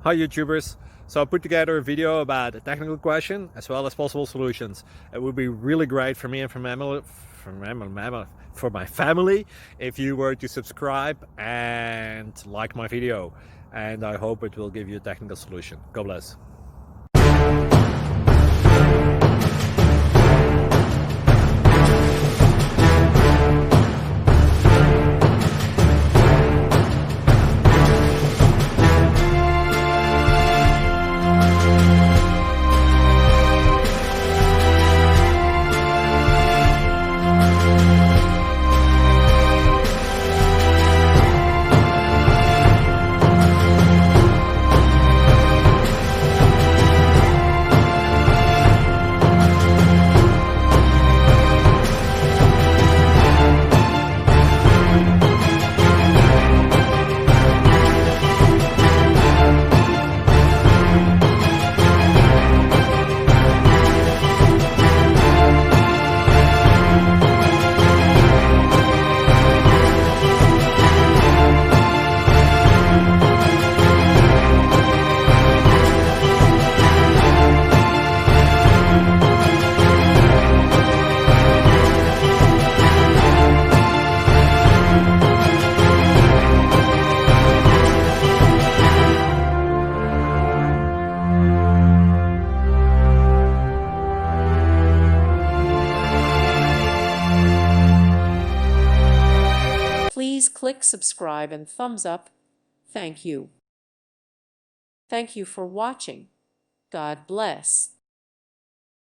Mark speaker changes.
Speaker 1: Hi YouTubers! So I put together a video about a technical question as well as possible solutions. It would be really great for me and for my family if you were to subscribe and like my video, and I hope it will give you a technical solution. God bless.
Speaker 2: Please click subscribe and thumbs up. Thank you. Thank you for watching. God bless.